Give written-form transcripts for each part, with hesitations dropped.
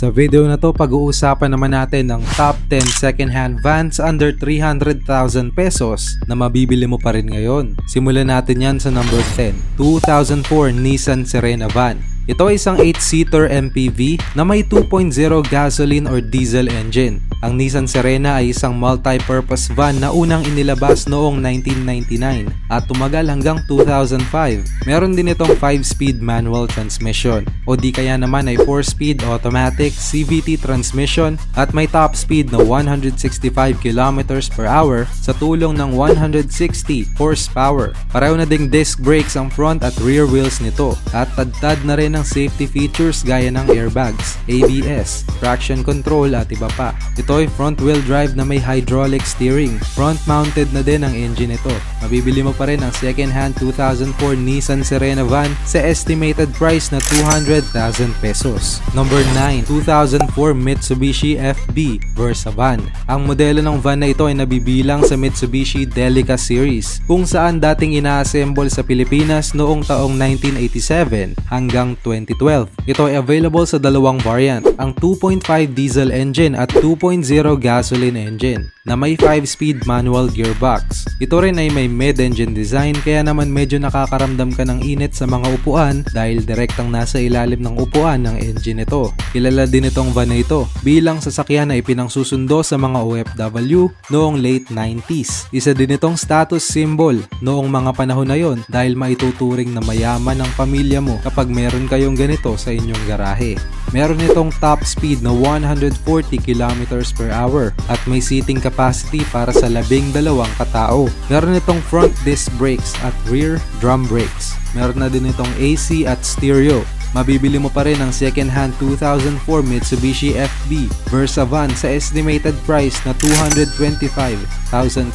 Sa video na to, pag-uusapan naman natin ang top 10 second-hand vans under 300,000 pesos na mabibili mo pa rin ngayon. Simulan natin yan sa number 10, 2004 Nissan Serena van. Ito ay isang 8-seater MPV na may 2.0 gasoline or diesel engine. Ang Nissan Serena ay isang multi-purpose van na unang inilabas noong 1999 at tumagal hanggang 2005. Meron din itong 5-speed manual transmission o di kaya naman ay 4-speed automatic CVT transmission at may top speed na 165 km per hour sa tulong ng 160 horsepower. Pareho na ding disc brakes ang front at rear wheels nito at tad-tad na rin ang safety features gaya ng airbags, ABS, traction control at iba pa. Ito ay front-wheel drive na may hydraulic steering. Front-mounted na din ang engine nito. Mabibili mo pa rin ang second-hand 2004 Nissan Serena van sa estimated price na 200,000 pesos. Number 9, 2004 Mitsubishi FB Versa van. Ang modelo ng van na ito ay nabibilang sa Mitsubishi Delica series kung saan dating ina-assemble sa Pilipinas noong taong 1987 hanggang 2012. Ito ay available sa dalawang variant, ang 2.5 diesel engine at 2.0 gasoline engine na may 5-speed manual gearbox. Ito rin ay may mid-engine design kaya naman medyo nakakaramdam ka ng init sa mga upuan dahil direktang nasa ilalim ng upuan ng engine nito. Kilala din itong van na ito bilang sasakyan na ipinangsusundo sa mga OFW noong late 90s. Isa din itong status symbol noong mga panahon na yon dahil maituturing na mayaman ng pamilya mo kapag meron kayong ganito sa inyong garahe. Meron itong top speed na 140 km per hour at may seating capacity para sa 12 katao. Meron itong front disc brakes at rear drum brakes. Meron na din itong AC at stereo. Mabibili mo pa rin ang second-hand 2004 Mitsubishi FB Versa van sa estimated price na 225,000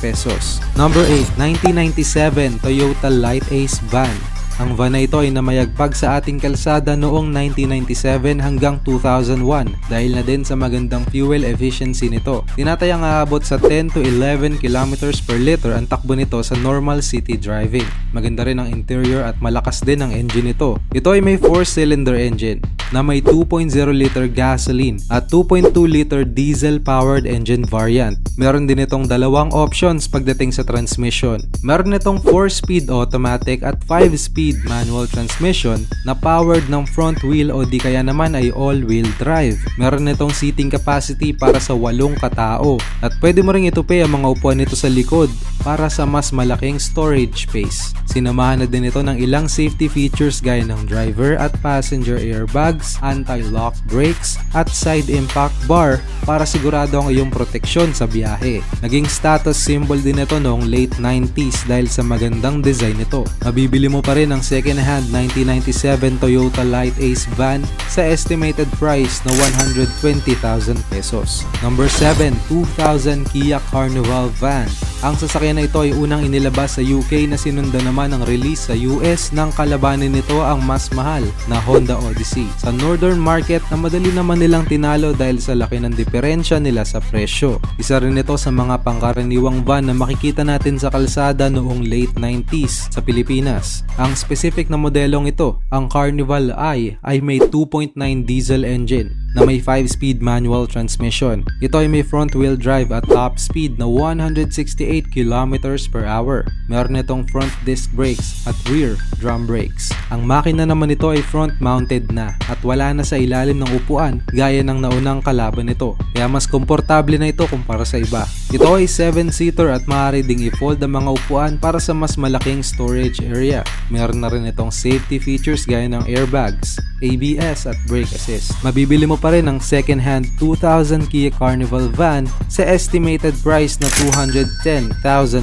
pesos. Number 8, 1997 Toyota Light Ace van. Ang van na ito ay namayagpag sa ating kalsada noong 1997 hanggang 2001 dahil na din sa magandang fuel efficiency nito. Tinatayang aabot sa 10 to 11 km per liter ang takbo nito sa normal city driving. Maganda rin ang interior at malakas din ang engine nito. Ito ay may 4-cylinder engine na may 2.0 liter gasoline at 2.2 liter diesel powered engine variant. Meron din itong dalawang options pagdating sa transmission. Meron itong 4-speed automatic at 5-speed manual transmission na powered ng front wheel o di kaya naman ay all-wheel drive. Meron itong seating capacity para sa 8 katao at pwede mo ring itupi ang mga upuan nito sa likod para sa mas malaking storage space. Sinamahan na din ito ng ilang safety features gaya ng driver at passenger airbags, anti-lock brakes at side impact bar para sigurado ang iyong proteksyon sa biyahe. Naging status symbol din ito noong late 90s dahil sa magandang design nito. Mabibili mo pa rin ang second-hand 1997 Toyota Light Ace van sa estimated price na 120,000 pesos. Number 7, 2000 Kia Carnival van. Ang sasakyan na ito ay unang inilabas sa UK na sinundan naman ang release sa US ng kalabanin nito ang mas mahal na Honda Odyssey. Sa northern market na madali naman nilang tinalo dahil sa laki ng diferensya nila sa presyo. Isa rin ito sa mga pangkaraniwang van na makikita natin sa kalsada noong late 90s sa Pilipinas. Ang specific na modelong ito, ang Carnival I, ay may 2.9 diesel engine na may 5-speed manual transmission. Ito ay may front-wheel drive at top speed na 168 km per hour. Meron itong front disc brakes at rear drum brakes. Ang makina naman nito ay front-mounted na at wala na sa ilalim ng upuan gaya ng naunang kalaban nito. Kaya mas komportable na ito kumpara sa iba. Ito ay 7-seater at maaari ding i-fold ang mga upuan para sa mas malaking storage area. Meron na rin itong safety features gaya ng airbags, ABS at brake assist. Mabibili mo pa rin ang second-hand 2000 Kia Carnival van sa estimated price na 210,000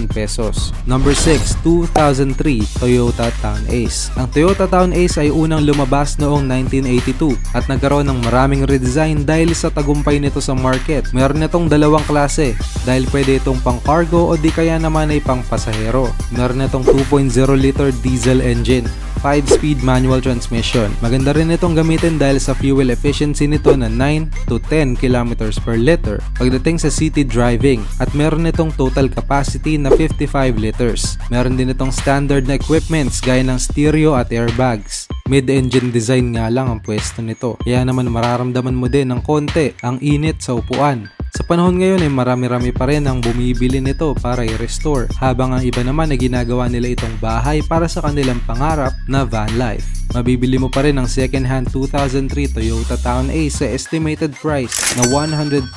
pesos. Number 6, 2003 Toyota Town Ace. Ang Toyota Town Ace ay unang lumabas noong 1982 at nagkaroon ng maraming redesign dahil sa tagumpay nito sa market. Meron itong dalawang klase dahil pwede itong pang cargo o di kaya naman ay pang pasahero. Meron itong 2.0 liter diesel engine, 5-speed manual transmission. Maganda rin itong gamitin dahil sa fuel efficiency nito na 9 to 10 km per liter pagdating sa city driving at meron itong total capacity na 55 liters. Meron din itong standard na equipments gaya ng stereo at airbags. Mid-engine design nga lang ang pwesto nito, kaya naman mararamdaman mo din ng konti ang init sa upuan. Sa panahon ngayon ay marami-rami pa rin ang bumibili nito para i-restore, habang ang iba naman ay ginagawa nila itong bahay para sa kanilang pangarap na van life. Mabibili mo pa rin ang second-hand 2003 Toyota Town Ace sa estimated price na 130,000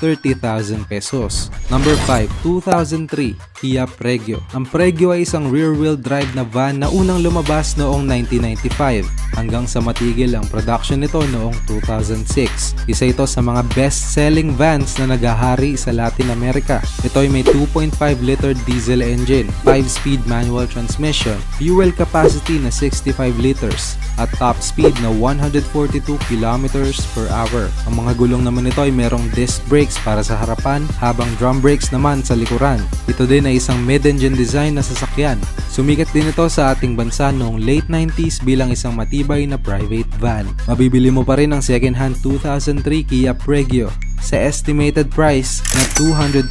pesos. Number 5, 2003 Kia Pregio. Ang Pregio ay isang rear-wheel drive na van na unang lumabas noong 1995 hanggang sa matigil ang production nito noong 2006. Isa ito sa mga best-selling vans na naghahari sa Latin America. Ito ay may 2.5 liter diesel engine, 5-speed manual transmission, fuel capacity na 65 liters, at top speed na 142 kilometers per hour. Ang mga gulong naman nito ay merong disc brakes para sa harapan, habang drum brakes naman sa likuran. Ito din ay isang mid-engine design na sasakyan. Sumikat din ito sa ating bansa noong late 90s bilang isang matibay na private van. Mabibili mo pa rin ang second-hand 2003 Kia Pregio sa estimated price na 220,000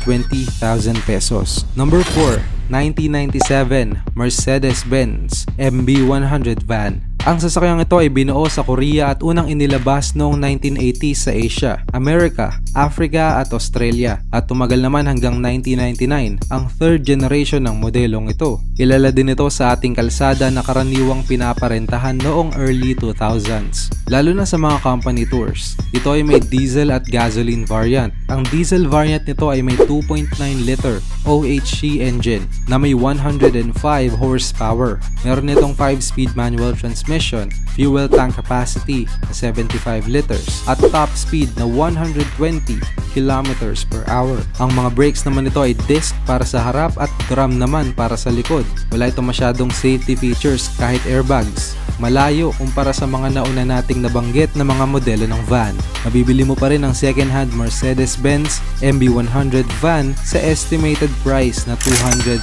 pesos. Number 4, 1997 Mercedes-Benz MB100 van. Ang sasakyang ito ay binuo sa Korea at unang inilabas noong 1980s sa Asia, America, Africa at Australia, at tumagal naman hanggang 1999 ang third generation ng modelong ito. Kilala din ito sa ating kalsada na karaniwang pinaparentahan noong early 2000s, lalo na sa mga company tours. Ito ay may diesel at gasoline variant. Ang diesel variant nito ay may 2.9 liter OHC engine na may 105 horsepower. Meron itong 5-speed manual transmission, fuel tank capacity na 75 liters, at top speed na 120 kilometers per hour. Ang mga brakes naman nito ay disc para sa harap at drum naman para sa likod. Wala itong masyadong safety features kahit airbags. Malayo kumpara sa mga nauna nating nabanggit na mga modelo ng van. Mabibili mo pa rin ang second-hand Mercedes-Benz MB100 van sa estimated price na 200,000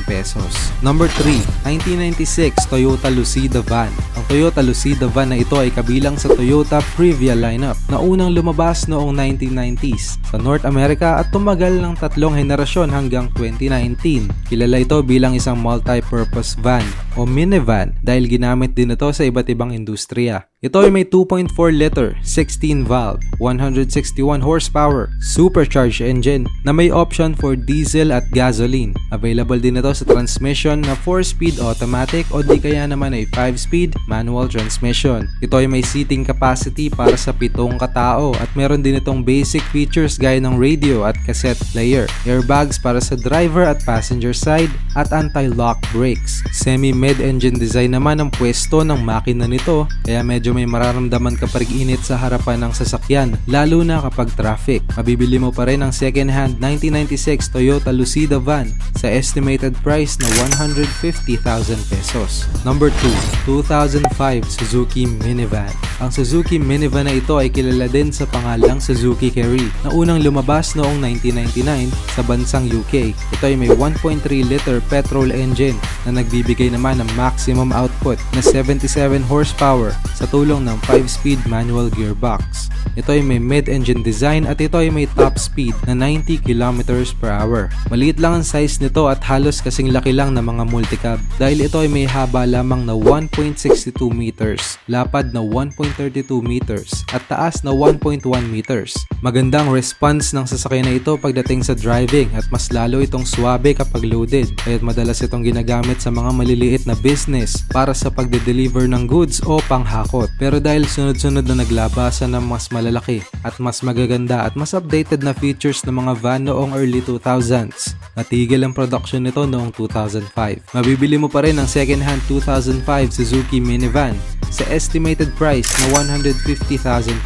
pesos. Number 3, 1996 Toyota Lucida van. Ang Toyota Lucida van na ito ay kabilang sa Toyota Previa lineup na unang lumabas noong 1990s sa North America at tumagal ng 3 henerasyon hanggang 2019. Kilala ito bilang isang multi-purpose van o minivan dahil ginamit din ito sa iba't ibang industriya. Ito ay may 2.4 liter, 16 valve, 161 horsepower, supercharged engine na may option for diesel at gasoline. Available din ito sa transmission na 4-speed automatic o di kaya naman ay 5-speed manual transmission. Ito ay may seating capacity para sa 7 katao at meron din itong basic features gaya ng radio at cassette player, airbags para sa driver at passenger side, at anti-lock brakes. Semi-mid-engine design naman ang pwesto ng makina nito, kaya medyo may mararamdaman kapag init sa harapan ng sasakyan, lalo na kapag traffic. Mabibili mo pa rin ang second-hand 1996 Toyota Lucida van sa estimated price na 150,000 pesos. Number 2, 2005 Suzuki Minivan. Ang Suzuki Minivan na ito ay kilala din sa pangalang Suzuki Carry na unang lumabas noong 1999 sa bansang UK. Ito ay may 1.3 liter petrol engine na nagbibigay naman ng maximum output na 77 horsepower sa tulong ng 5-speed manual gearbox. Ito ay may mid-engine design at ito ay may top speed na 90 kilometers per hour. Maliit lang ang size nito at halos kasing laki lang ng mga multicab dahil ito ay may haba lamang na 1.62 meters, lapad na 1.32 meters at taas na 1.1 meters. Magandang response ng sasakyan na ito pagdating sa driving at mas lalo itong swabe kapag loaded, kaya't madalas itong ginagamit sa mga maliliit na business para sa pagde-deliver ng goods o panghakot. Pero dahil sunod-sunod na naglabasan ng mas malalaki at mas magaganda at mas updated na features ng mga van noong early 2000s, natigil ang production nito noong 2005. Mabibili mo pa rin ang second-hand 2005 Suzuki Minivan sa estimated price na 150,000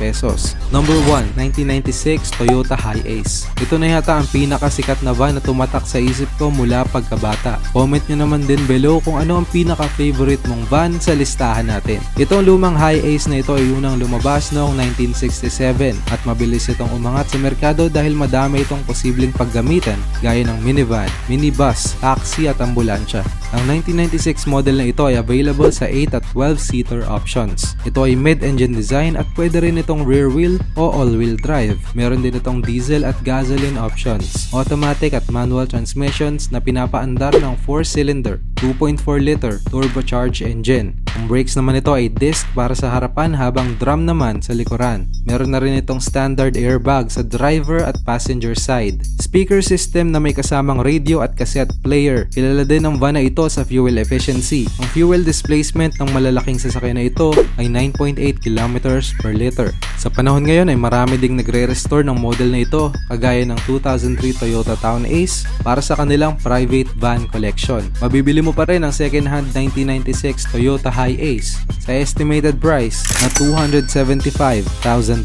pesos. Number 1, 1996 Toyota Hi-Ace. Ito na yata ang pinakasikat na van na tumatak sa isip ko mula pagkabata. Comment nyo naman din below kung ano ang pinaka-favorite mong van sa listahan natin. Itong lumang Hi-Ace na ito ay unang lumabas noong 1967 at mabilis itong umangat sa merkado dahil madami itong posibleng paggamitan gaya ng minivan, minibus, taxi at ambulansya. Ang 1996 model na ito ay available sa 8 at 12-seater options. Ito ay mid-engine design at pwede rin itong rear wheel o all-wheel drive. Meron din itong diesel at gasoline options, automatic at manual transmissions na pinapaandar ng 4-cylinder 2.4 liter turbocharged engine. Ang brakes naman ito ay disc para sa harapan habang drum naman sa likuran. Meron na rin itong standard airbag sa driver at passenger side. Speaker system na may kasamang radio at cassette player. Kilala din ang van na ito sa fuel efficiency. Ang fuel displacement ng malalaking sasakyan na ito ay 9.8 kilometers per liter. Sa panahon ngayon ay marami ding nagre-restore ng model na ito kagaya ng 2003 Toyota Town Ace para sa kanilang private van collection. Mabibili mo pa rin ang second-hand 1996 Toyota Hi-Ace sa estimated price na 275,000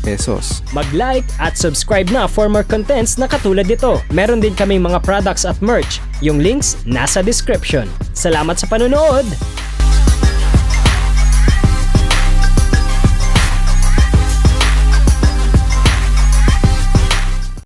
pesos. Mag-like at subscribe na for more contents na katulad nito. Meron din kaming mga products at merch. Yung links nasa description. Salamat sa panonood!